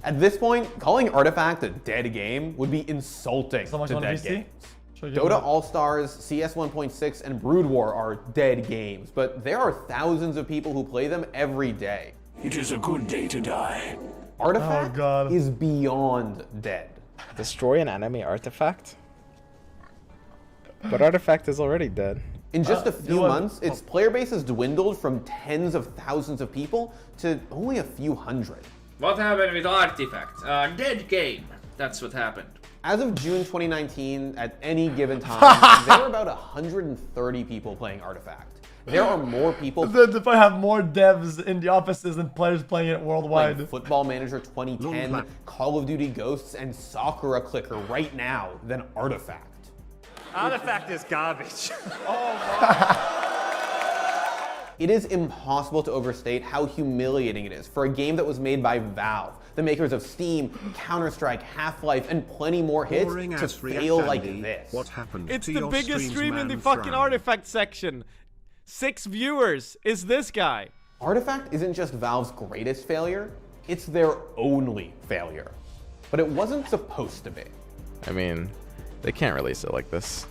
At this point, calling Artifact a dead game would be insulting to dead games. Dota All-Stars, CS 1.6, and Brood War are dead games, but there are thousands of people who play them every day. It is a good day to die. Artifact is beyond dead. Destroy an enemy artifact? But Artifact is already dead. In just a few months, its player base has dwindled from tens of thousands of people to only a few hundred. What happened with Artifact? Dead game. That's what happened. As of June 2019, at any given time, there were about 130 people playing Artifact. There are more people. They probably have more devs in the offices than players playing it worldwide. Like Football Manager 2010, Call of Duty Ghosts, and Sakura Clicker right now than Artifact. Artifact is garbage. It is impossible to overstate how humiliating it is for a game that was made by Valve, the makers of Steam, Counter-Strike, Half-Life, and plenty more hits, to fail like this. What happened It's the biggest stream in the fucking Artifact section. 6 viewers is this guy. Artifact isn't just Valve's greatest failure, it's their only failure. But it wasn't supposed to be. I mean, they can't release it like this.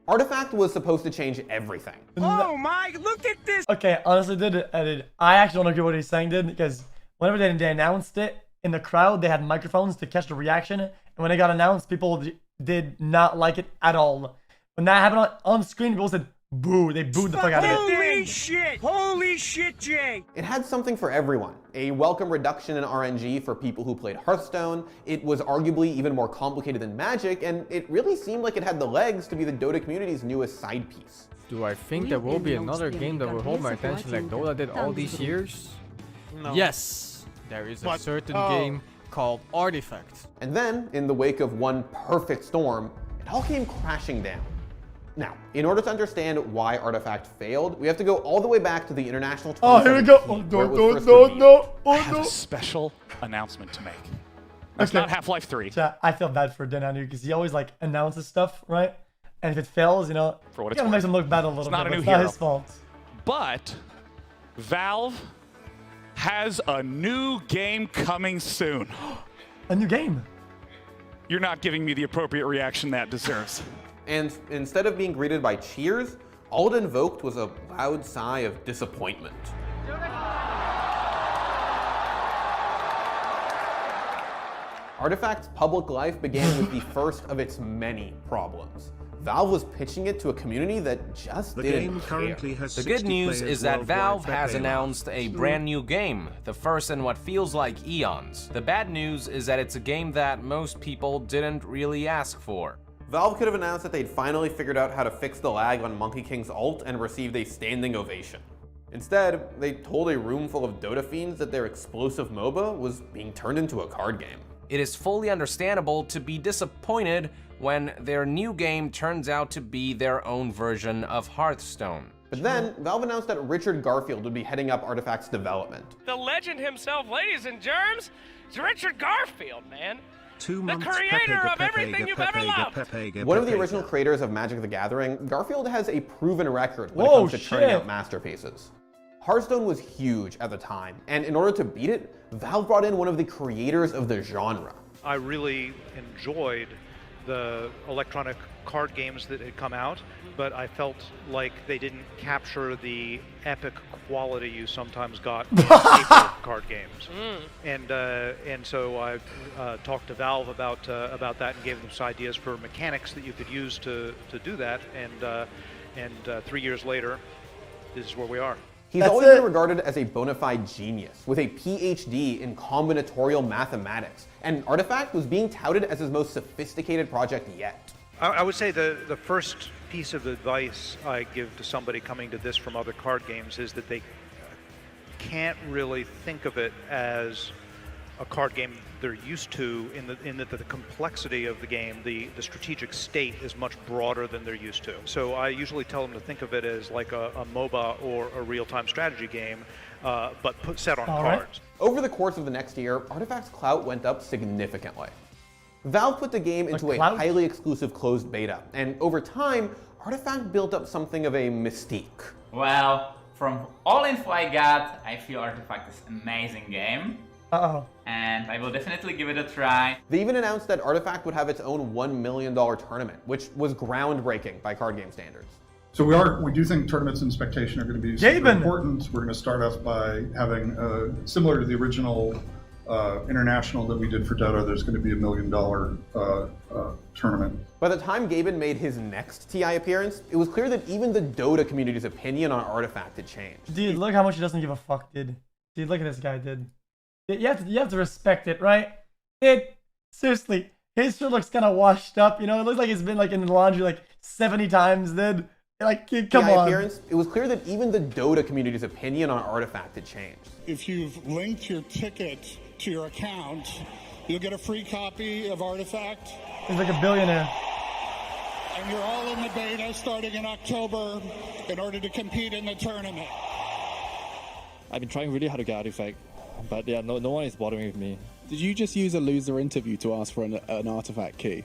Artifact was supposed to change everything. Oh my, look at this! Okay, honestly, I actually don't agree with what he's saying, because whenever they announced it, in the crowd, they had microphones to catch the reaction, and when it got announced, people did not like it at all. When that happened on screen, people said, boo, they booed the fuck out of it. Holy shit! Holy shit, Jay! It had something for everyone. A welcome reduction in RNG for people who played Hearthstone. It was arguably even more complicated than Magic, and it really seemed like it had the legs to be the Dota community's newest side piece. Do I think there will be another game that will hold my attention like Dota did all these years? No. Yes, there is a certain game called Artifact. And then, in the wake of one perfect storm, it all came crashing down. Now, in order to understand why Artifact failed, we have to go all the way back to the International 2017. Oh, here we go. I have a special announcement to make. It's not Half-Life 3. Chat, I feel bad for Denanu because he always like announces stuff, right? And if it fails, you know, for what it makes him look bad a little bit. It's not his fault. But Valve has a new game coming soon. A new game? You're not giving me the appropriate reaction that deserves. And instead of being greeted by cheers, all it invoked was a loud sigh of disappointment. Artifact's public life began with the first of its many problems. Valve was pitching it to a community that just didn't care. The good news is that Valve has announced a brand new game, the first in what feels like eons. The bad news is that it's a game that most people didn't really ask for. Valve could have announced that they'd finally figured out how to fix the lag on Monkey King's ult and received a standing ovation. Instead, they told a room full of Dota fiends that their explosive MOBA was being turned into a card game. It is fully understandable to be disappointed when their new game turns out to be their own version of Hearthstone. But then, Valve announced that Richard Garfield would be heading up Artifact's development. The legend himself, ladies and germs, is Richard Garfield, man. The creator of everything you've ever loved. One of the original creators of Magic the Gathering, Garfield has a proven record when it comes to churning out masterpieces. Hearthstone was huge at the time, and in order to beat it, Valve brought in one of the creators of the genre. I really enjoyed the electronic card games that had come out, but I felt like they didn't capture the epic quality you sometimes got in paper card games. And so I talked to Valve about that and gave them some ideas for mechanics that you could use to do that. And 3 years later, this is where we are. He's always been regarded as a bona fide genius, with a PhD in combinatorial mathematics, and Artifact was being touted as his most sophisticated project yet. I would say the first piece of advice I give to somebody coming to this from other card games is that they can't really think of it as a card game they're used to, in that the complexity of the game, the strategic state is much broader than they're used to. So I usually tell them to think of it as like a MOBA or a real-time strategy game, but set on cards. Over the course of the next year, Artifact's clout went up significantly. Valve put the game into a highly exclusive closed beta, and over time, Artifact built up something of a mystique. Well, from all info I got, I feel Artifact is an amazing game. Uh-oh. And I will definitely give it a try. They even announced that Artifact would have its own $1 million tournament, which was groundbreaking by card game standards. So we do think tournaments in Spectation are going to be super important. We're going to start off by having, similar to the original international that we did for Dota, there's going to be $1 million tournament. By the time Gaben made his next TI appearance, it was clear that even the Dota community's opinion on Artifact had changed. Dude, look how much he doesn't give a fuck, dude. Dude, look at this guy, dude. You have to respect it, right? Seriously, his shirt looks kind of washed up, you know? It looks like it's been like in the laundry like 70 times, dude. Like, come on. Appearance, it was clear that even the Dota community's opinion on Artifact had changed. If you've linked your ticket to your account, you'll get a free copy of Artifact. He's like a billionaire. And you're all in the beta starting in October in order to compete in the tournament. I've been trying really hard to get Artifact, but yeah, no one is bothering with me. Did you just use a loser interview to ask for an Artifact key?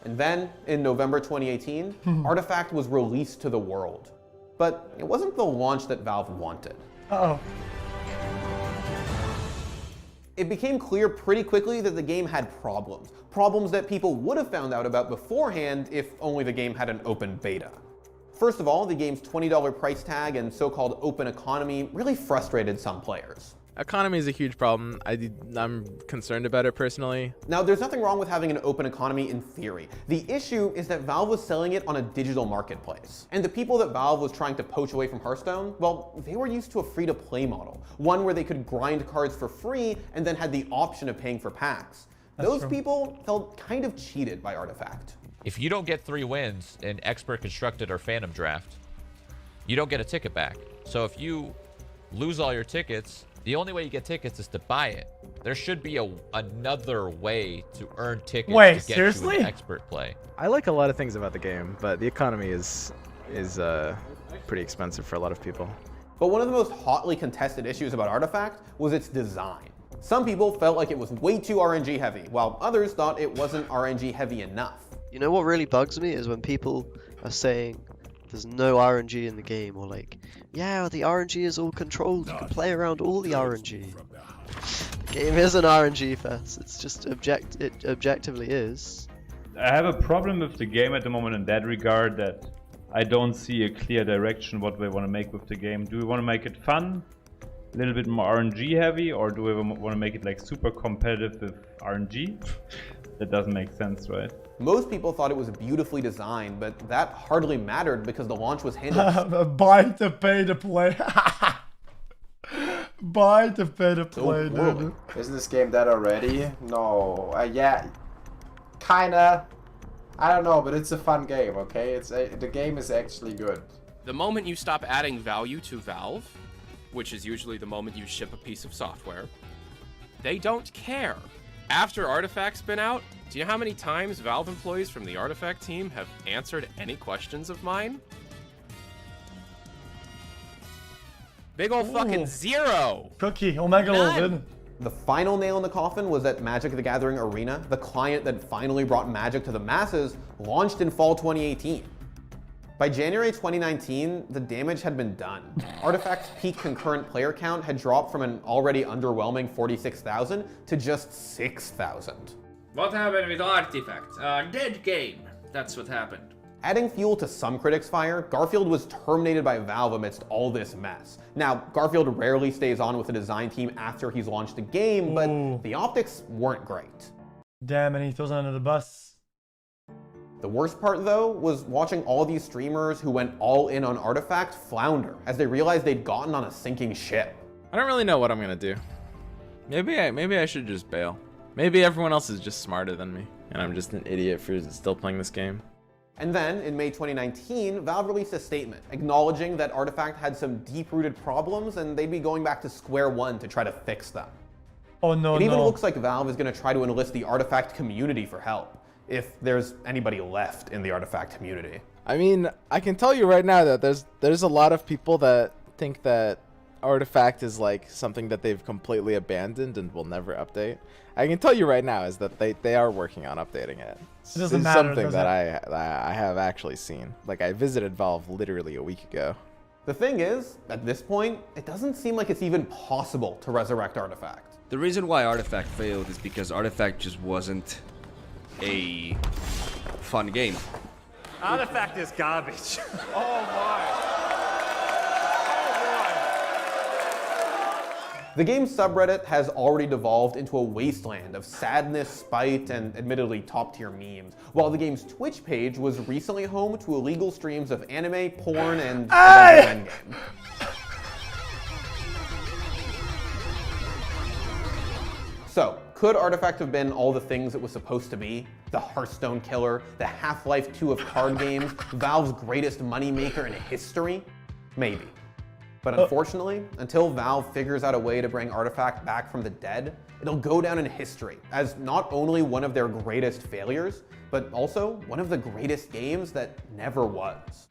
And then, in November 2018, Artifact was released to the world. But it wasn't the launch that Valve wanted. Uh-oh. It became clear pretty quickly that the game had problems. Problems that people would have found out about beforehand if only the game had an open beta. First of all, the game's $20 price tag and so-called open economy really frustrated some players. Economy is a huge problem. I'm concerned about it personally. Now, there's nothing wrong with having an open economy in theory. The issue is that Valve was selling it on a digital marketplace. And the people that Valve was trying to poach away from Hearthstone, well, they were used to a free-to-play model. One where they could grind cards for free and then had the option of paying for packs. Those people felt kind of cheated by Artifact. If you don't get 3 wins in Expert Constructed or Phantom Draft, you don't get a ticket back. So if you lose all your tickets, the only way you get tickets is to buy it. There should be another way to earn tickets to get you an expert play. I like a lot of things about the game, but the economy is pretty expensive for a lot of people. But one of the most hotly contested issues about Artifact was its design. Some people felt like it was way too RNG heavy, while others thought it wasn't RNG heavy enough. You know what really bugs me is when people are saying there's no RNG in the game, or like, yeah, the RNG is all controlled, you can play around all the RNG. The game is an RNG fest, it's just it objectively is. I have a problem with the game at the moment in that regard, that I don't see a clear direction what we want to make with the game. Do we want to make it fun, a little bit more RNG heavy, or do we want to make it like super competitive with RNG? That doesn't make sense, right? Most people thought it was beautifully designed, but that hardly mattered because the launch was hindered. Buy to pay to play. Buy to pay to play, dude. Isn't this game dead already? No. Yeah. Kinda. I don't know, but it's a fun game, okay? The game is actually good. The moment you stop adding value to Valve, which is usually the moment you ship a piece of software, they don't care. After Artifact's been out, do you know how many times Valve employees from the Artifact team have answered any questions of mine? Big ol' fucking 0! Cookie, Omega Lord. The final nail in the coffin was that Magic the Gathering Arena, the client that finally brought Magic to the masses, launched in fall 2018. By January 2019, the damage had been done. Artifact's peak concurrent player count had dropped from an already underwhelming 46,000 to just 6,000. What happened with Artifact? Dead game. That's what happened. Adding fuel to some critics' fire, Garfield was terminated by Valve amidst all this mess. Now, Garfield rarely stays on with the design team after he's launched a game, but the optics weren't great. Damn, and he throws under the bus. The worst part, though, was watching all these streamers who went all in on Artifact flounder as they realized they'd gotten on a sinking ship. I don't really know what I'm gonna do. Maybe I should just bail. Maybe everyone else is just smarter than me, and I'm just an idiot for still playing this game. And then, in May 2019, Valve released a statement acknowledging that Artifact had some deep-rooted problems and they'd be going back to square one to try to fix them. Oh no, It even looks like Valve is going to try to enlist the Artifact community for help, if there's anybody left in the Artifact community. I mean, I can tell you right now that there's a lot of people that think that Artifact is like something that they've completely abandoned and will never update. I can tell you right now is that they are working on updating it. It doesn't matter, something that I have actually seen. Like, I visited Valve literally a week ago. The thing is, at this point, it doesn't seem like it's even possible to resurrect Artifact. The reason why Artifact failed is because Artifact just wasn't a fun game. Artifact is garbage. Oh my. The game's subreddit has already devolved into a wasteland of sadness, spite, and admittedly top-tier memes, while the game's Twitch page was recently home to illegal streams of anime, porn, and endgame. So, could Artifact have been all the things it was supposed to be? The Hearthstone killer, the Half-Life 2 of card games, Valve's greatest moneymaker in history? Maybe. But unfortunately, until Valve figures out a way to bring Artifact back from the dead, it'll go down in history as not only one of their greatest failures, but also one of the greatest games that never was.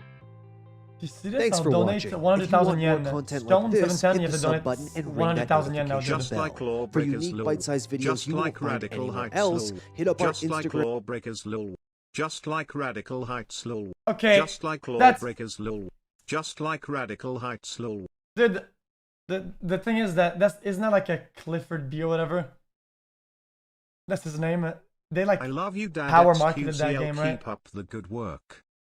Thanks for watching. 100,000 yen. Content Stone like this, 710, hit you the have to sub donate button and ring that 100,000 yen now, notification dude. bell. Like Lawbreakers For unique lol. bite-sized videos Just you like won't find Radical anywhere Heights else, lol. hit up our Just like Instagram. Lawbreakers lol. Just like Radical Heights lol. Okay, Just like that's- Lawbreakers lol. Just like Radical Heights lol. Dude, the thing is that isn't that like a Clifford B or whatever? That's his name. They like I love you, Dad. power marketed that xQcOW, game, right? Keep up the good work.